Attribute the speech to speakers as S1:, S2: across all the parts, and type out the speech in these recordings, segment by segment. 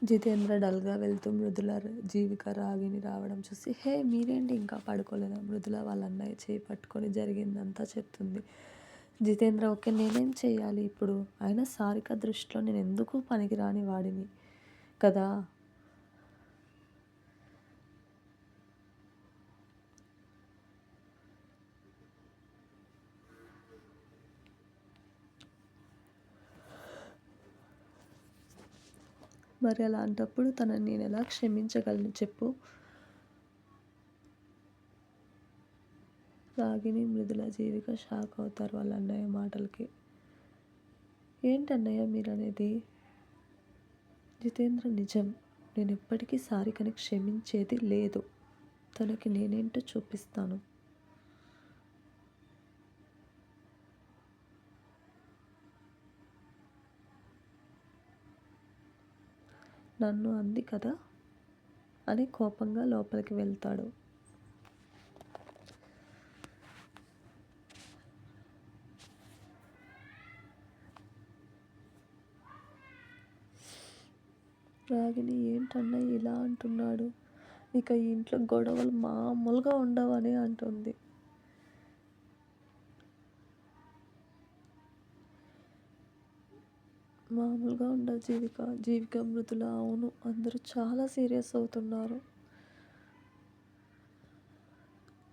S1: జితేంద్ర డల్‌గా వెళ్తూ మృదుల, జీవిక, రాగిణి రావడం చూసి హే! మీరేంటి ఇంకా పడుకోలేదా? మృదుల వాళ్ళ అన్నయ్య చేయి పట్టుకొని జరిగిందంతా చెప్తుంది. జితేంద్ర ఓకే. నేనేం చెయ్యాలి ఇప్పుడు? అయినా సారిక దృష్టిలో నేనెందుకు పనికిరాని వాడిని కదా! మరి అలాంటప్పుడు తనని నేనెలా క్షమించగలను చెప్పు? రాగిణి, మృదుల, జీవిక షాక్ అవుతారు వాళ్ళ అన్నయ్య మాటలకి. ఏంటన్నయ్య మీరనేది? జితేంద్ర నిజం. నేనెప్పటికీ సారికని క్షమించేది లేదు. తనకి నేనేంటో చూపిస్తాను. నన్ను అంది కదా అని కోపంగా లోపలికి వెళ్తాడు. రాగిణి ఏంటన్నయ్య ఇలా అంటున్నాడు? ఇక ఈ ఇంట్లో గొడవలు మామూలుగా ఉండవని అంటుంది. మామూలుగా ఉండదు జీవిక. జీవిక, మృదుల అవును అందరూ చాలా సీరియస్ అవుతున్నారు.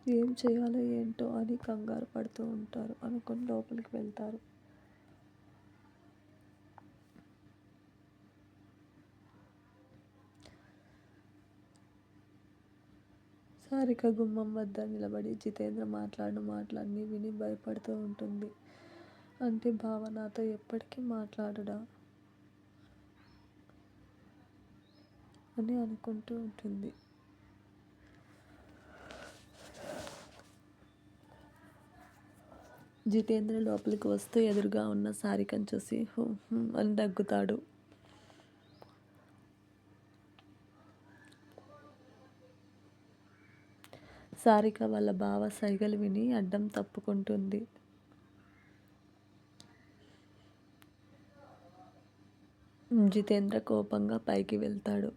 S1: ఏం చేయాలో ఏంటో అని కంగారు పడుతూ ఉంటారు. అనుకొని లోపలికి వెళ్తారు. సారిక గుమ్మం వద్ద నిలబడి జితేంద్ర మాట్లాడిన మాటలన్నీ విని భయపడుతూ ఉంటుంది. అంటే బావ నాతో ఎప్పటికీ మాట్లాడడా అని అనుకుంటూ ఉంటుంది. జితేంద్ర లోపలికి వస్తూ ఎదురుగా ఉన్న సారికను చూసి హూ అని దగ్గుతాడు. సారిక వాళ్ళ బావ సైగలు విని అడ్డం తప్పుకుంటుంది. జితేంద్ర కోపంగా పైకి వెళ్తాడు.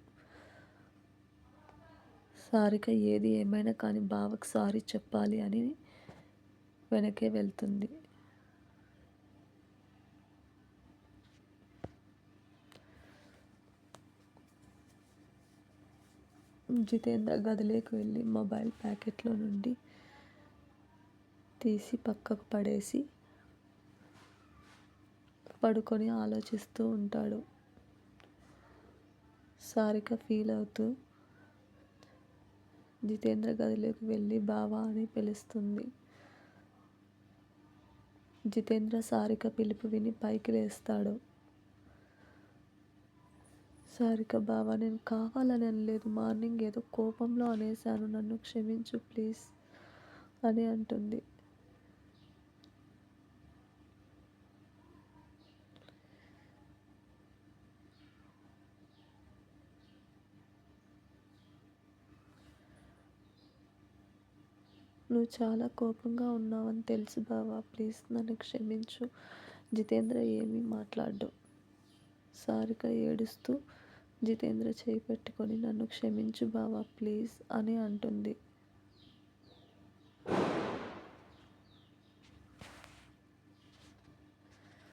S1: సారిక ఏది ఏమైనా కానీ బావకు సారీ చెప్పాలి అని వెనకే వెళ్తుంది. జితేంద్ర గదిలోకి వెళ్ళి మొబైల్ ప్యాకెట్లో నుండి తీసి పక్కకు పడేసి పడుకొని ఆలోచిస్తూ ఉంటాడు. సారిక ఫీల్ అవుతూ జితేంద్ర గదిలోకి వెళ్ళి బావా అని పిలుస్తుంది. జితేంద్ర సారిక పిలుపు విని పైకి లేస్తాడు. సారిక బావా నేను కావాలని అనలేదు. మార్నింగ్ ఏదో కోపంలో అనేశాను. నన్ను క్షమించు ప్లీజ్ అని అంటుంది. నువ్వు చాలా కోపంగా ఉన్నావని తెలుసు బావా. ప్లీజ్ నన్ను క్షమించు. జితేంద్ర ఏమీ మాట్లాడ్డు. సారిక ఏడుస్తూ జితేంద్ర చేయి పెట్టుకొని నన్ను క్షమించు బావా ప్లీజ్ అని అంటుంది.